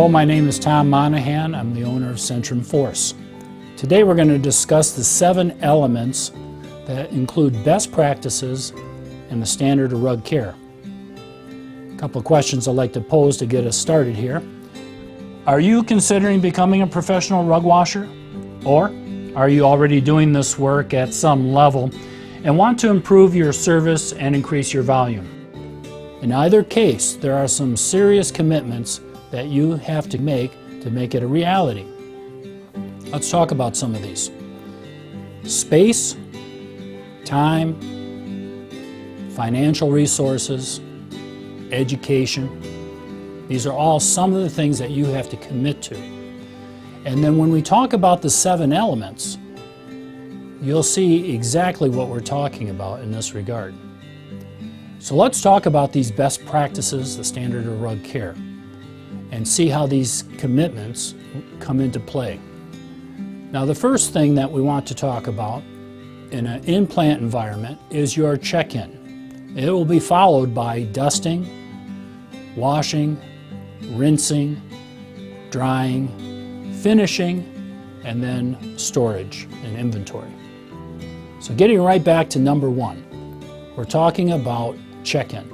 Hello, my name is Tom Monahan. I'm the owner of Centrum Force. Today we're going to discuss the 7 elements that include best practices in the standard of rug care. A couple of questions I'd like to pose to get us started here. Are you considering becoming a professional rug washer? Or are you already doing this work at some level and want to improve your service and increase your volume? In either case, there are some serious commitments that you have to make it a reality. Let's talk about some of these. Space, time, financial resources, education. These are all some of the things that you have to commit to. And then when we talk about the 7 elements, you'll see exactly what we're talking about in this regard. So let's talk about these best practices, the standard of rug care, and see how these commitments come into play. Now, the first thing that we want to talk about in an in-plant environment is your check-in. It will be followed by dusting, washing, rinsing, drying, finishing, and then storage and inventory. So getting right back to number 1, we're talking about check-in.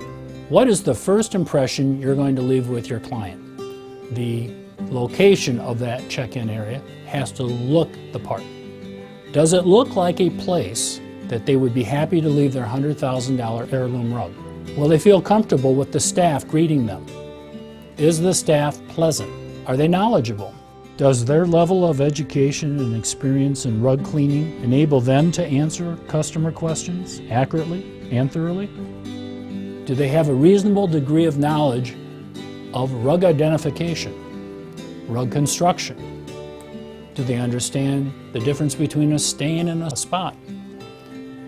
What is the first impression you're going to leave with your client? The location of that check-in area has to look the part. Does it look like a place that they would be happy to leave their $100,000 heirloom rug? Will they feel comfortable with the staff greeting them? Is the staff pleasant? Are they knowledgeable? Does their level of education and experience in rug cleaning enable them to answer customer questions accurately and thoroughly? Do they have a reasonable degree of knowledge of rug identification, rug construction? Do they understand the difference between a stain and a spot?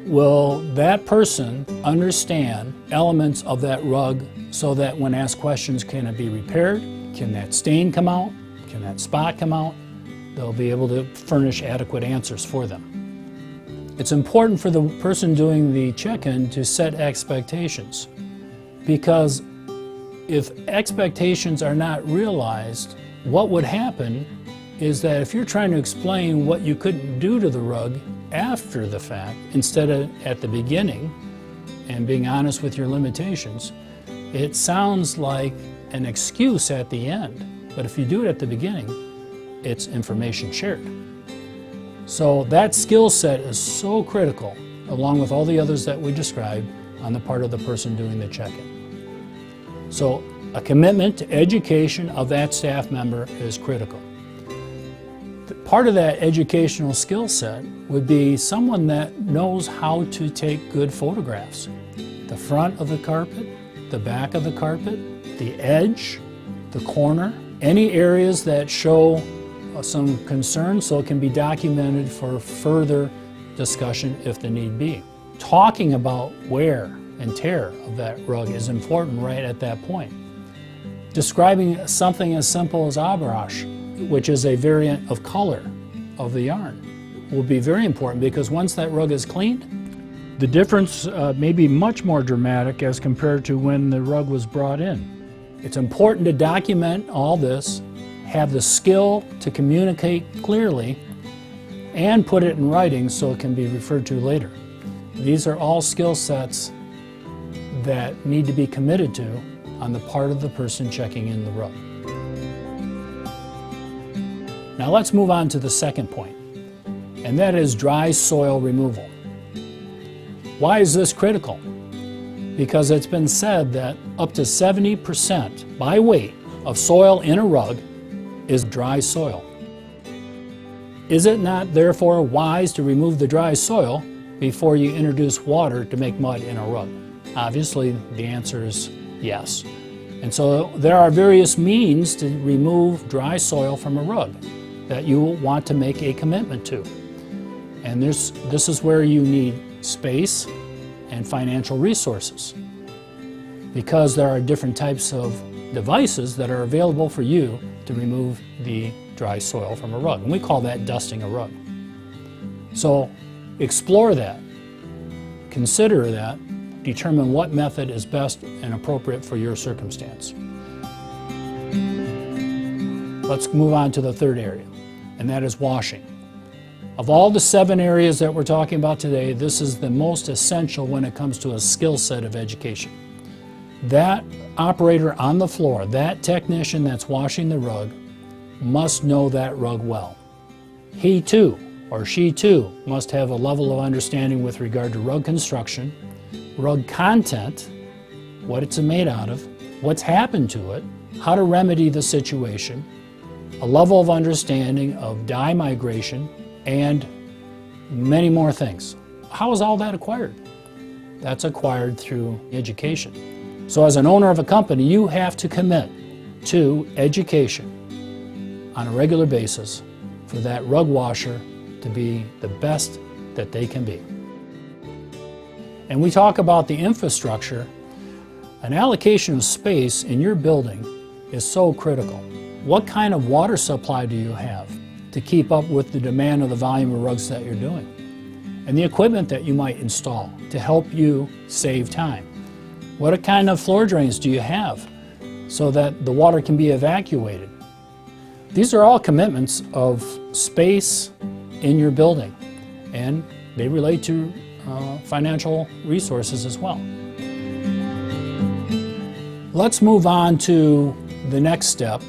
Will that person understand elements of that rug so that when asked questions, can it be repaired? Can that stain come out? Can that spot come out? They'll be able to furnish adequate answers for them. It's important for the person doing the check-in to set expectations, because if expectations are not realized, what would happen is that if you're trying to explain what you couldn't do to the rug after the fact, instead of at the beginning, and being honest with your limitations, it sounds like an excuse at the end. But if you do it at the beginning, it's information shared. So that skill set is so critical, along with all the others that we described, on the part of the person doing the check-in. So a commitment to education of that staff member is critical. Part of that educational skill set would be someone that knows how to take good photographs. The front of the carpet, the back of the carpet, the edge, the corner, any areas that show some concern, so it can be documented for further discussion if the need be. Talking about wear and tear of that rug is important right at that point. Describing something as simple as abrash, which is a variant of color of the yarn, will be very important, because once that rug is cleaned, the difference may be much more dramatic as compared to when the rug was brought in. It's important to document all this, have the skill to communicate clearly, and put it in writing so it can be referred to later. These are all skill sets that need to be committed to on the part of the person checking in the rug. Now let's move on to the second point, and that is dry soil removal. Why is this critical? Because it's been said that up to 70% by weight of soil in a rug is dry soil. Is it not therefore wise to remove the dry soil before you introduce water to make mud in a rug? Obviously, the answer is yes. And so there are various means to remove dry soil from a rug that you want to make a commitment to. And this is where you need space and financial resources, because there are different types of devices that are available for you to remove the dry soil from a rug. And we call that dusting a rug. So explore that, consider that, determine what method is best and appropriate for your circumstance. Let's move on to the third area, and that is washing. Of all the 7 areas that we're talking about today, this is the most essential when it comes to a skill set of education. That operator on the floor, that technician that's washing the rug, must know that rug well. He too, or she too, must have a level of understanding with regard to rug construction, rug content, what it's made out of, what's happened to it, how to remedy the situation, a level of understanding of dye migration, and many more things. How is all that acquired? That's acquired through education. So as an owner of a company, you have to commit to education on a regular basis for that rug washer to be the best that they can be. And we talk about the infrastructure. An allocation of space in your building is so critical. What kind of water supply do you have to keep up with the demand of the volume of rugs that you're doing? And the equipment that you might install to help you save time. What kind of floor drains do you have so that the water can be evacuated? These are all commitments of space in your building, and they relate to financial resources as well. Let's move on to the next step.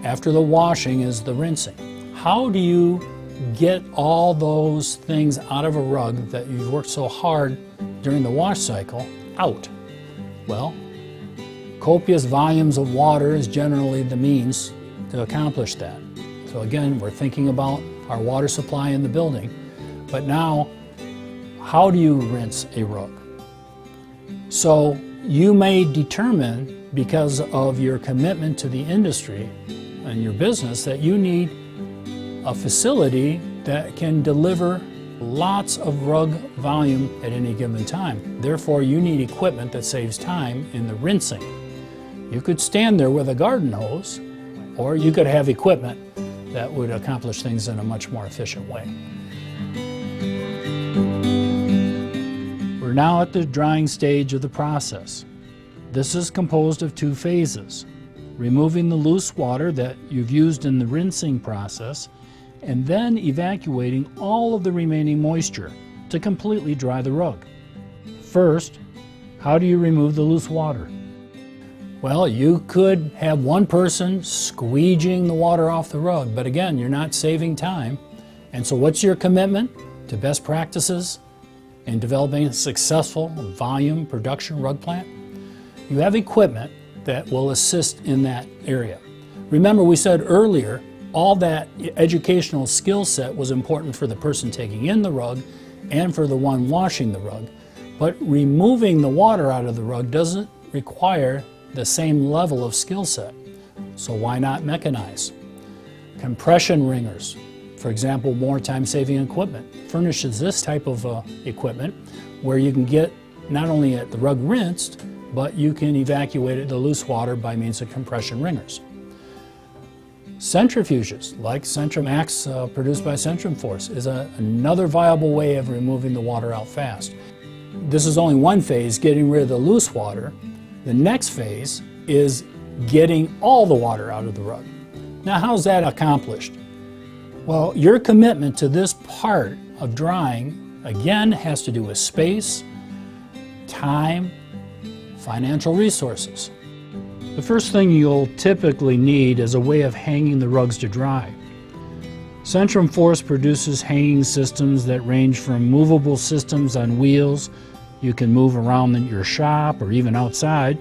After the washing is the rinsing. How do you get all those things out of a rug that you've worked so hard during the wash cycle out? Well, copious volumes of water is generally the means to accomplish that. So again, we're thinking about our water supply in the building, but now, how do you rinse a rug? So you may determine, because of your commitment to the industry and your business, that you need a facility that can deliver lots of rug volume at any given time. Therefore, you need equipment that saves time in the rinsing. You could stand there with a garden hose, or you could have equipment that would accomplish things in a much more efficient way. We're now at the drying stage of the process. This is composed of 2 phases: removing the loose water that you've used in the rinsing process, and then evacuating all of the remaining moisture to completely dry the rug. First, how do you remove the loose water? Well, you could have one person squeegeeing the water off the rug, but again, you're not saving time. And so what's your commitment to best practices in developing a successful volume production rug plant? You have equipment that will assist in that area. Remember, we said earlier, all that educational skill set was important for the person taking in the rug and for the one washing the rug. But removing the water out of the rug doesn't require the same level of skill set. So why not mechanize? Compression wringers, for example, more time-saving equipment, furnishes this type of equipment where you can get not only at the rug rinsed, but you can evacuate the loose water by means of compression wringers. Centrifuges, like Centrum-X produced by Centrum Force, is another viable way of removing the water out fast. This is only one phase, getting rid of the loose water. The next phase is getting all the water out of the rug. Now, how's that accomplished? Well, your commitment to this part of drying, again, has to do with space, time, financial resources. The first thing you'll typically need is a way of hanging the rugs to dry. Centrum Force produces hanging systems that range from movable systems on wheels you can move around in your shop or even outside,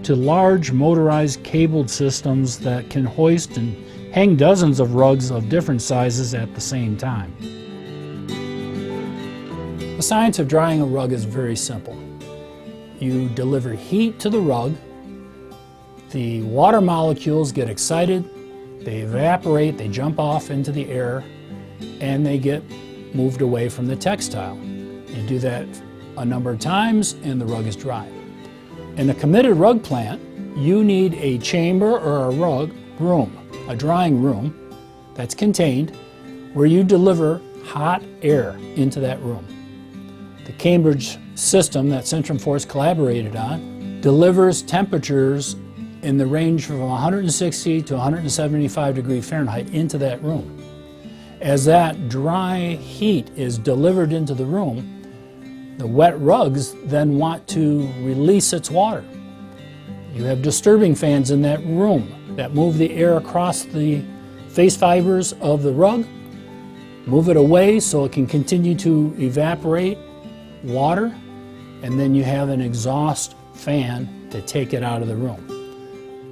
to large motorized cabled systems that can hoist and hang dozens of rugs of different sizes at the same time. The science of drying a rug is very simple. You deliver heat to the rug, the water molecules get excited, they evaporate, they jump off into the air, and they get moved away from the textile. You do that a number of times and the rug is dry. In a committed rug plant, you need a chamber or a rug room, a drying room that's contained, where you deliver hot air into that room. The Cambridge system that Centrum Force collaborated on delivers temperatures in the range from 160 to 175 degrees Fahrenheit into that room. As that dry heat is delivered into the room, the wet rugs then want to release its water. You have disturbing fans in that room that move the air across the face fibers of the rug, move it away so it can continue to evaporate water, and then you have an exhaust fan to take it out of the room.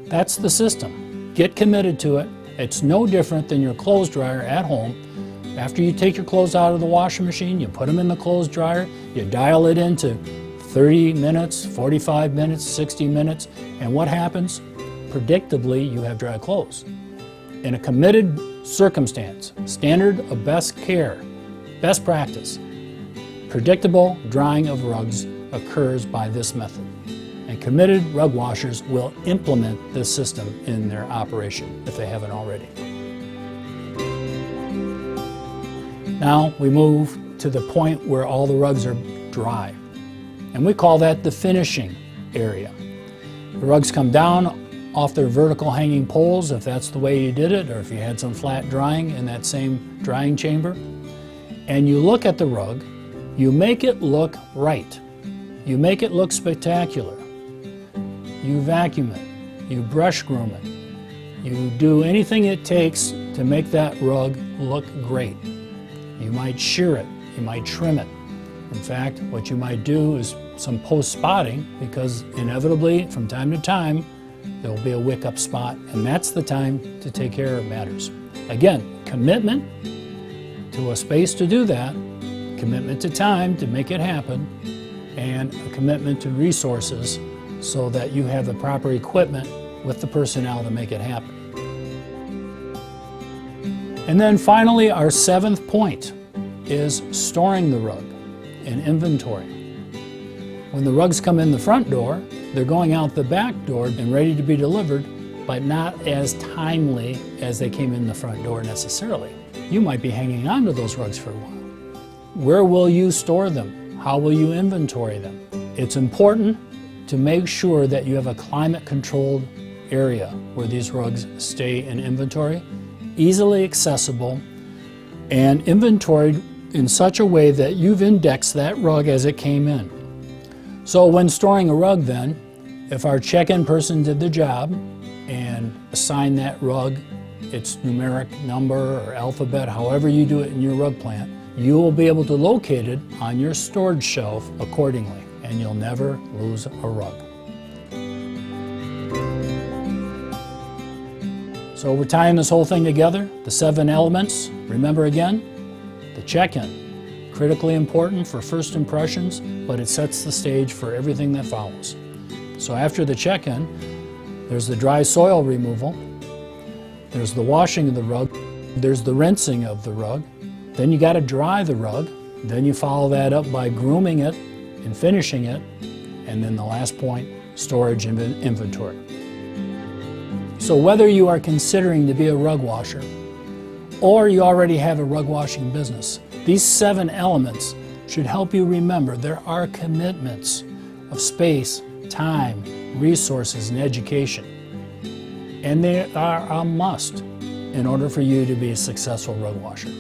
That's the system. Get committed to it. It's no different than your clothes dryer at home. After you take your clothes out of the washing machine, you put them in the clothes dryer, you dial it into 30 minutes, 45 minutes, 60 minutes, and what happens? Predictably, you have dry clothes. In a committed circumstance, standard of best care, best practice, predictable drying of rugs occurs by this method. And committed rug washers will implement this system in their operation if they haven't already. Now we move to the point where all the rugs are dry. And we call that the finishing area. The rugs come down off their vertical hanging poles if that's the way you did it, or if you had some flat drying in that same drying chamber. And you look at the rug, you make it look right. You make it look spectacular. You vacuum it, you brush groom it, you do anything it takes to make that rug look great. You might shear it, you might trim it. In fact, what you might do is some post-spotting, because inevitably, from time to time, there will be a wick-up spot, and that's the time to take care of matters. Again, commitment to a space to do that, commitment to time to make it happen, and a commitment to resources so that you have the proper equipment with the personnel to make it happen. And then finally, our seventh point is storing the rug in inventory. When the rugs come in the front door, they're going out the back door and ready to be delivered, but not as timely as they came in the front door necessarily. You might be hanging on to those rugs for a while. Where will you store them? How will you inventory them? It's important to make sure that you have a climate-controlled area where these rugs stay in inventory, easily accessible, and inventoried in such a way that you've indexed that rug as it came in. So when storing a rug then, if our check-in person did the job and assigned that rug its numeric number or alphabet, however you do it in your rug plant, you will be able to locate it on your storage shelf accordingly, and you'll never lose a rug. So we're tying this whole thing together, the 7 elements. Remember again, the check-in, critically important for first impressions, but it sets the stage for everything that follows. So after the check-in, there's the dry soil removal, there's the washing of the rug, there's the rinsing of the rug, then you got to dry the rug, then you follow that up by grooming it and finishing it, and then the last point, storage and inventory. So whether you are considering to be a rug washer or you already have a rug washing business, these 7 elements should help you remember there are commitments of space, time, resources, and education. And they are a must in order for you to be a successful rug washer.